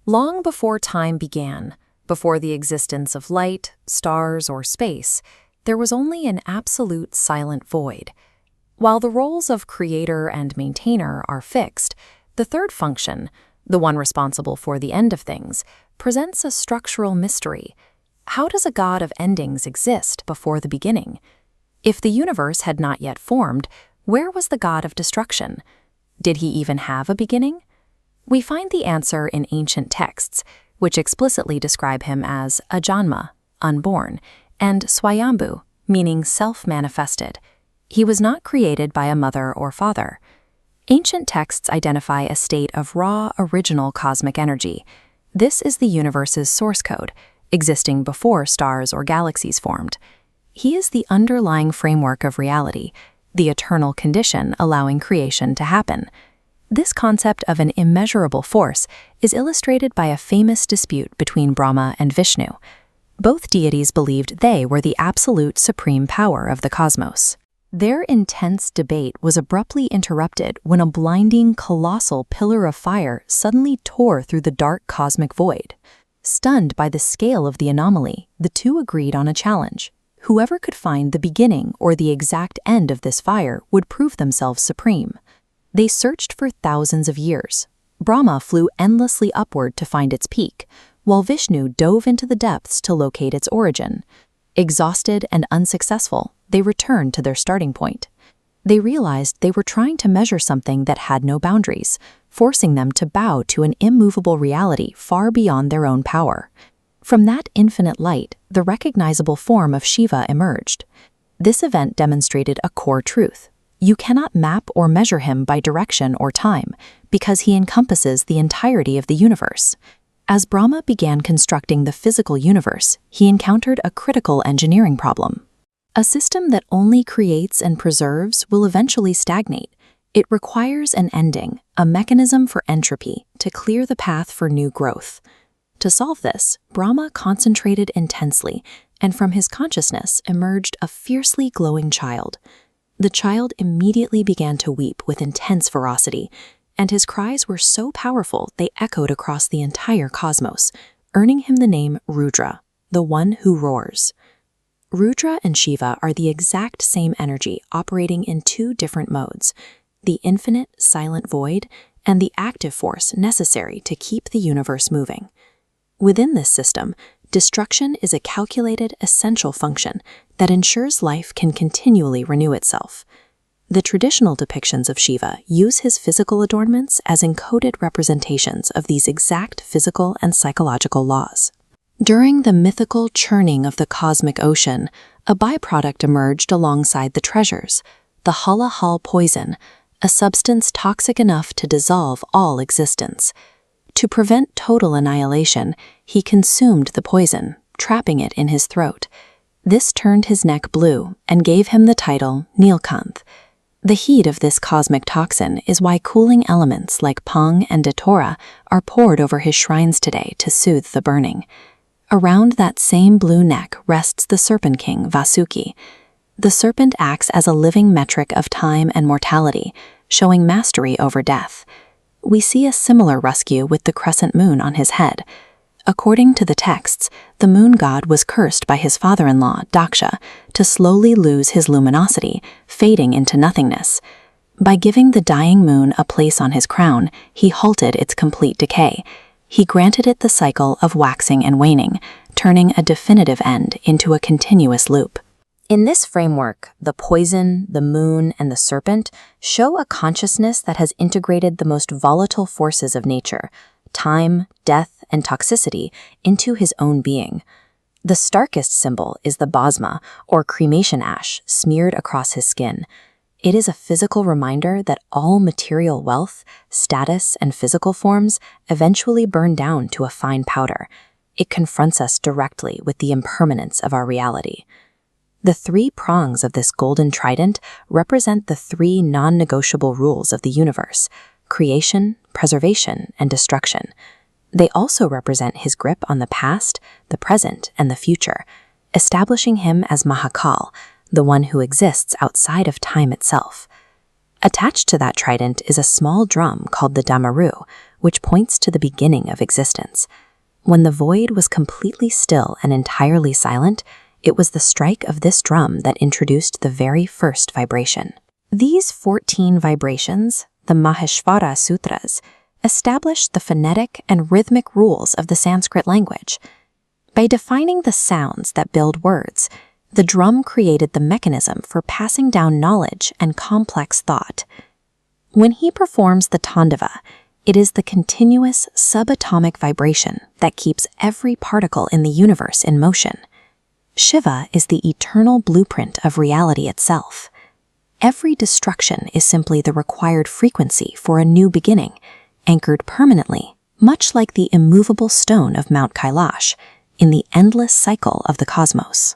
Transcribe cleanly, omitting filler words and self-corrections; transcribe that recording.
Long before time began, before the existence of light, stars, or space, there was only an absolute silent void. While the roles of creator and maintainer are fixed, the third function, the one responsible for the end of things, presents a structural mystery. How does a god of endings exist before the beginning? If the universe had not yet formed, where was the god of destruction? Did he even have a beginning? We find the answer in ancient texts, which explicitly describe him as Ajanma, unborn, and Swayambhu, meaning self-manifested. He was not created by a mother or father. Ancient texts identify a state of raw, original cosmic energy. This is the universe's source code, existing before stars or galaxies formed. He is the underlying framework of reality, the eternal condition allowing creation to happen. This concept of an immeasurable force is illustrated by a famous dispute between Brahma and Vishnu. Both deities believed they were the absolute supreme power of the cosmos. Their intense debate was abruptly interrupted when a blinding, colossal pillar of fire suddenly tore through the dark cosmic void. Stunned by the scale of the anomaly, the two agreed on a challenge. Whoever could find the beginning or the exact end of this fire would prove themselves supreme. They searched for thousands of years. Brahma flew endlessly upward to find its peak, while Vishnu dove into the depths to locate its origin. Exhausted and unsuccessful, they returned to their starting point. They realized they were trying to measure something that had no boundaries, forcing them to bow to an immovable reality far beyond their own power. From that infinite light, the recognizable form of Shiva emerged. This event demonstrated a core truth. You cannot map or measure him by direction or time, because he encompasses the entirety of the universe. As Brahma began constructing the physical universe, he encountered a critical engineering problem. A system that only creates and preserves will eventually stagnate. It requires an ending, a mechanism for entropy, to clear the path for new growth. To solve this, Brahma concentrated intensely, and from his consciousness emerged a fiercely glowing child. The child immediately began to weep with intense ferocity, and his cries were so powerful they echoed across the entire cosmos, earning him the name Rudra, the one who roars. Rudra and Shiva are the exact same energy operating in two different modes, the infinite, silent void and the active force necessary to keep the universe moving. Within this system, destruction is a calculated, essential function that ensures life can continually renew itself. The traditional depictions of Shiva use his physical adornments as encoded representations of these exact physical and psychological laws. During the mythical churning of the cosmic ocean, a byproduct emerged alongside the treasures, the halahal poison, a substance toxic enough to dissolve all existence. To prevent total annihilation, he consumed the poison, trapping it in his throat. This turned his neck blue and gave him the title Neelkanth. The heat of this cosmic toxin is why cooling elements like Pong and Datura are poured over his shrines today to soothe the burning. Around that same blue neck rests the serpent king Vasuki. The serpent acts as a living metric of time and mortality, showing mastery over death. We see a similar rescue with the crescent moon on his head. According to the texts, the moon god was cursed by his father-in-law, Daksha, to slowly lose his luminosity, fading into nothingness. By giving the dying moon a place on his crown, he halted its complete decay. He granted it the cycle of waxing and waning, turning a definitive end into a continuous loop. In this framework, the poison, the moon, and the serpent show a consciousness that has integrated the most volatile forces of nature, time, death, and toxicity, into his own being. The starkest symbol is the bhasma, or cremation ash, smeared across his skin. It is a physical reminder that all material wealth, status, and physical forms eventually burn down to a fine powder. It confronts us directly with the impermanence of our reality. The three prongs of this golden trident represent the three non-negotiable rules of the universe: creation, preservation, and destruction. They also represent his grip on the past, the present, and the future, establishing him as Mahakal, the one who exists outside of time itself. Attached to that trident is a small drum called the damaru, which points to the beginning of existence. When the void was completely still and entirely silent, it was the strike of this drum that introduced the very first vibration. These 14 vibrations, the Maheshvara Sutras, established the phonetic and rhythmic rules of the Sanskrit language. By defining the sounds that build words, the drum created the mechanism for passing down knowledge and complex thought. When he performs the Tandava, it is the continuous subatomic vibration that keeps every particle in the universe in motion. Shiva is the eternal blueprint of reality itself. Every destruction is simply the required frequency for a new beginning, anchored permanently, much like the immovable stone of Mount Kailash, in the endless cycle of the cosmos.